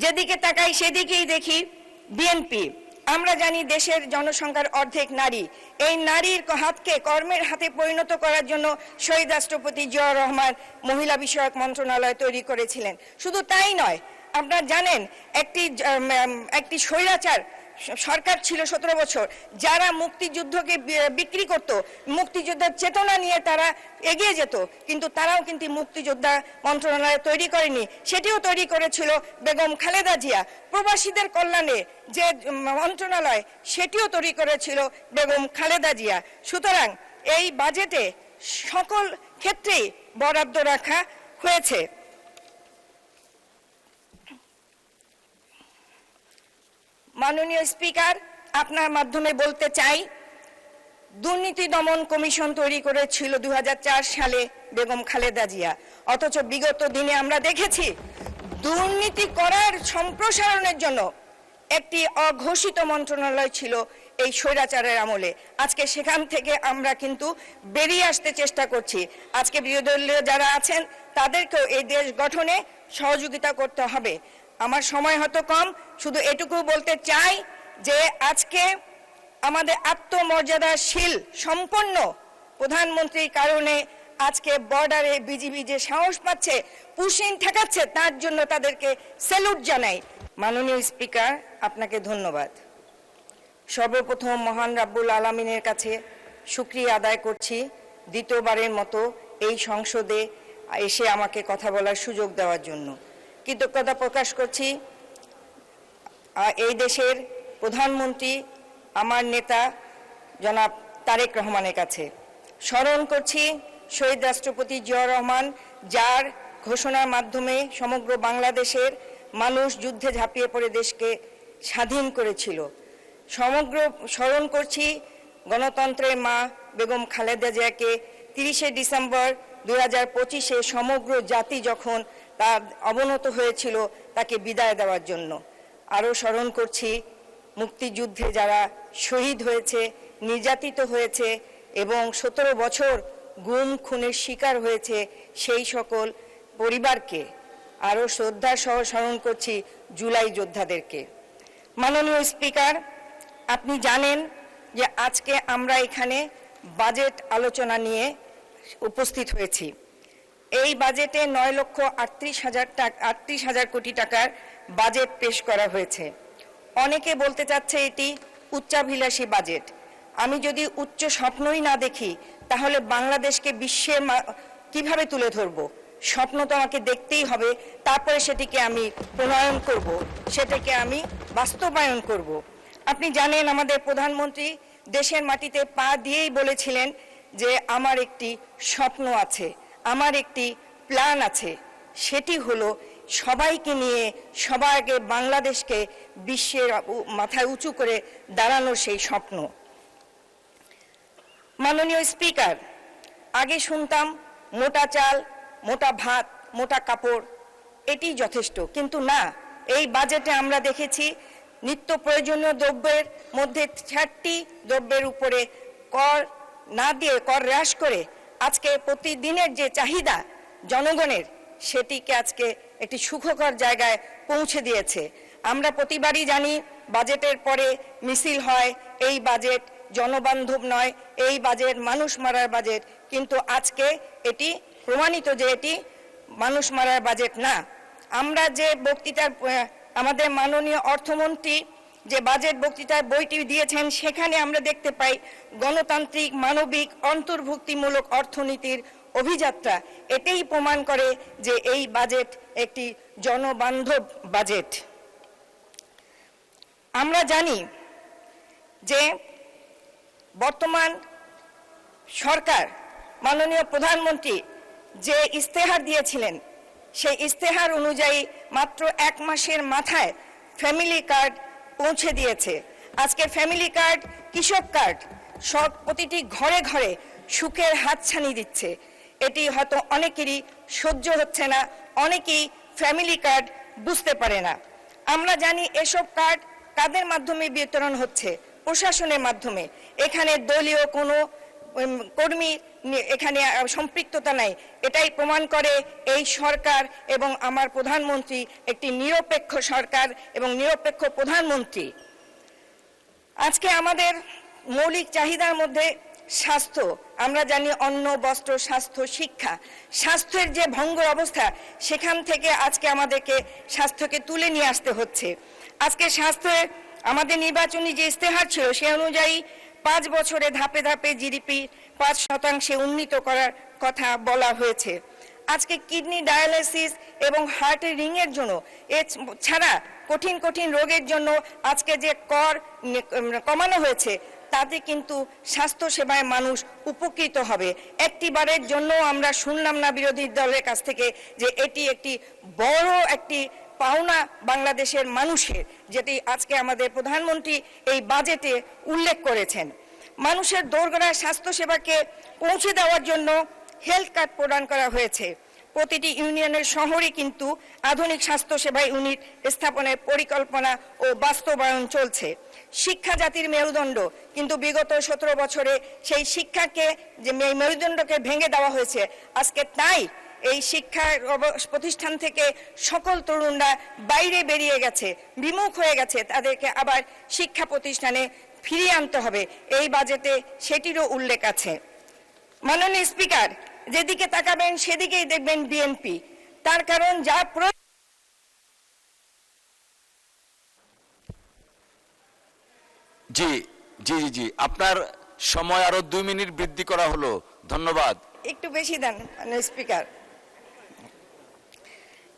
যেদিকে তাকাই সেদিকেই দেখি বিএনপি। আমরা জানি দেশের জনসংখ্যার অর্ধেক নারী। এই নারীর হাতকে কর্মের হাতে পরিণত করার জন্য শহীদ রাষ্ট্রপতি জিয়াউর রহমান মহিলা বিষয়ক মন্ত্রণালয় তৈরি করেছিলেন। শুধু তাই নয়, আপনারা জানেন একটি স্বৈরাচার সরকার ছিল 17 বছর, যারা মুক্তিযুদ্ধকে বিক্রি করত, মুক্তিযোদ্ধার চেতনা নিয়ে তারা এগিয়ে যেত, কিন্তু তারাও কিন্তু মুক্তিযোদ্ধা মন্ত্রণালয় তৈরি করেনি। সেটিও তৈরি করেছিল বেগম খালেদা জিয়া। প্রবাসীদের কল্যাণে যে মন্ত্রণালয়, সেটিও তৈরি করেছিল বেগম খালেদা জিয়া। সুতরাং এই বাজেটে সকল ক্ষেত্রেই বরাদ্দ রাখা হয়েছে। মাননীয় স্পিকার, আপনার মাধ্যমে বলতে চাই, দুর্নীতি দমন কমিশন তৈরি করেছিল 2004 সালে বেগম খালেদা জিয়া, অথচ বিগত দিনে আমরা দেখেছি দুর্নীতি করার সম্প্রসারণের জন্য একটি অঘোষিত মন্ত্রণালয় ছিল এই স্বৈরাচারের আমলে। আজকে সেখান থেকে আমরা কিন্তু বেরিয়ে আসতে চেষ্টা করছি। আজকে বিরোধী দলীয় যারা আছেন তাদেরকেও এই দেশ গঠনে সহযোগিতা করতে হবে। আমার সময় হয়তো কম, শুধু এটুকু বলতে চাই যে আজকে আমাদের আত্মমর্যাদাশীল সম্পন্ন প্রধানমন্ত্রীর কারণে আজকে বর্ডারে বিজিবি যে সাহস পাচ্ছে, পুশিং ঠেকাচ্ছে, তার জন্য তাদেরকে স্যালুট জানাই। মাননীয় স্পিকার, আপনাকে ধন্যবাদ। সর্বপ্রথম মহান রাব্বুল আলামিনের কাছে শুকরিয়া আদায় করছি দ্বিতীয়বারের মতো এই সংসদে এসে আমাকে কথা বলার সুযোগ দেওয়ার জন্য। কৃতজ্ঞতা প্রকাশ করছি এই দেশের প্রধানমন্ত্রী আমার নেতা জনাব তারেক রহমানের কাছে। স্মরণ করছি শহীদ রাষ্ট্রপতি জিয়াউর রহমান, যার ঘোষণার মাধ্যমে সমগ্র বাংলাদেশের মানুষ যুদ্ধে ঝাঁপিয়ে পড়ে দেশকে স্বাধীন করেছিল। স্মরণ করছি গণতন্ত্রের মা বেগম খালেদা জিয়াকে 30শে ডিসেম্বর 2025-এ সমগ্র জাতি যখন তার অবনত হয়েছিল তাকে বিদায় দেওয়ার জন্য। আরও স্মরণ করছি মুক্তিযুদ্ধে যারা শহীদ হয়েছে, নির্যাতিত হয়েছে এবং 17 বছর গুম খুনের শিকার হয়েছে সেই সকল পরিবারকে। আরও শ্রদ্ধার সহ স্মরণ করছি জুলাই যোদ্ধাদেরকে। মাননীয় স্পিকার, আপনি জানেন যে আজকে আমরা এখানে বাজেট আলোচনা নিয়ে উপস্থিত হয়েছি। এই বাজেটে 9,38,000 কোটি টাকার বাজেট পেশ করা হয়েছে। অনেকে বলতে চাচ্ছে এটি উচ্চাভিলাষী বাজেট। আমি যদি উচ্চ স্বপ্নই না দেখি তাহলে বাংলাদেশকে বিশ্বে কিভাবে তুলে ধরব? স্বপ্ন তো আমাকে দেখতেই হবে, তারপরে সেটিকে আমি প্রণয়ন করব, সেটাকে আমি বাস্তবায়ন করব। আপনি জানেন আমাদের প্রধানমন্ত্রী দেশের মাটিতে পা দিয়েই বলেছিলেন যে আমার একটি স্বপ্ন আছে, আমার একটি প্ল্যান আছে, সেটি হলো সবাইকে নিয়ে সবার আগে বাংলাদেশকে বিশ্বের মাথায় উঁচু করে দাঁড়ানোর সেই স্বপ্ন। মাননীয় স্পিকার, আগে শুনতাম মোটা চাল, মোটা ভাত, মোটা কাপড়, এটি যথেষ্ট, কিন্তু না, এই বাজেটে আমরা দেখেছি নিত্য প্রয়োজনীয় দ্রব্যের মধ্যে 60টি দ্রব্যের উপরে কর না দিয়ে, কর হ্রাস করে আজকে প্রতিদিনের যে চাহিদা জনগণের, সেটিকে আজকে একটি সুখকর জায়গায় পৌঁছে দিয়েছে। আমরা প্রতিবারই জানি বাজেটের পরে মিছিল হয়, এই বাজেট জনবান্ধব নয়, এই বাজেট মানুষ মারার বাজেট, কিন্তু আজকে এটি প্রমাণিত যে এটি মানুষ মারার বাজেট না। আমরা যে বক্তৃতার আমাদের মাননীয় অর্থমন্ত্রী যে বাজেট বক্তৃতার বইটি দিয়েছেন, সেখানে আমরা দেখতে পাই গণতান্ত্রিক, মানবিক, অন্তর্ভুক্তিমূলক অর্থনীতির অভিযাত্রা। এটাই প্রমাণ করে যে এই বাজেট একটি জনবান্ধব বাজেট। আমরা জানি যে বর্তমান সরকার, মাননীয় প্রধানমন্ত্রী যে ইস্তেহার দিয়েছিলেন, সেই ইস্তেহার অনুযায়ী মাত্র 1 মাসের মাথায় ফ্যামিলি কার্ড পৌঁছে দিয়েছে। আজকে ফ্যামিলি কার্ড, কৃষক কার্ড, সব প্রতিটি ঘরে ঘরে সুখের হাতছানি দিচ্ছে। এটি হয়তো অনেকেরই সহ্য হচ্ছে না, অনেকেই ফ্যামিলি কার্ড বুঝতে পারে না। আমরা জানি এসব কার্ড কাদের মাধ্যমে বিতরণ হচ্ছে? প্রশাসনের মাধ্যমে। এখানে দলীয় কোনো কর্মী এখানে সম্পৃক্ততা নাই, এটাই প্রমাণ করে এই সরকার এবং আমার প্রধানমন্ত্রী একটি নিরপেক্ষ সরকার এবং নিরপেক্ষ প্রধানমন্ত্রী। আজকে আমাদের মৌলিক চাহিদার মধ্যে স্বাস্থ্য, আমরা জানি অন্ন, বস্ত্র, স্বাস্থ্য, শিক্ষা। স্বাস্থ্যের যে ভঙ্গুর অবস্থা, সেখান থেকে আজকে আমাদেরকে স্বাস্থ্যকে তুলে নিয়ে আসতে হচ্ছে। আজকে স্বাস্থ্যে আমাদের নির্বাচনী যে ইস্তেহার ছিল, সে অনুযায়ী 5 বছরে ধাপে ধাপে জিডিপি 5% উন্নীত করার কথা বলা হয়েছে। আজকে কিডনি ডায়ালিসিস এবং হার্টের রিংয়ের জন্য, এছাড়া কঠিন কঠিন রোগের জন্য আজকে যে কর কমানো হয়েছে, তাতে কিন্তু স্বাস্থ্য সেবায় মানুষ উপকৃত হবে। একটিবারের জন্য আমরা শুনলাম না বিরোধী দলের কাছ থেকে যে এটি একটি বড় একটি পাওনা বাংলাদেশের মানুষের, যেটি আজকে আমাদের প্রধানমন্ত্রী এই বাজেটে উল্লেখ করেছেন। মানুষের দোরগোড়ায় স্বাস্থ্য সেবাকে পৌঁছে দেওয়ার জন্য হেলথ কার্ড প্রদান করা হয়েছে। প্রতিটি ইউনিয়নের শহরে কিন্তু আধুনিক স্বাস্থ্য সেবা ইউনিট স্থাপনের পরিকল্পনা ও বাস্তবায়ন চলছে। শিক্ষা জাতির মেরুদণ্ড, কিন্তু বিগত 17 বছরে সেই শিক্ষাকে, যে মেরুদণ্ডকে ভেঙে দেওয়া হয়েছে। আজকে তাই এই শিক্ষা প্রতিষ্ঠান থেকে সকল তরুণরা বাইরে বেরিয়ে গেছে, বিমুখ হয়ে গেছে। তাদেরকে আবার শিক্ষা প্রতিষ্ঠানে ফিরিয়ে আনতে হবে। এই বাজেটে সেটিরও উল্লেখ আছে। মাননীয় স্পিকার, যেদিকে তাকাবেন সেদিকেই দেখবেন বিএনপি। তার কারণ যা জি জি জি আপনার সময় আরো 2 মিনিট বৃদ্ধি করা হলো। ধন্যবাদ। একটু বেশি দেন মাননীয় স্পিকার।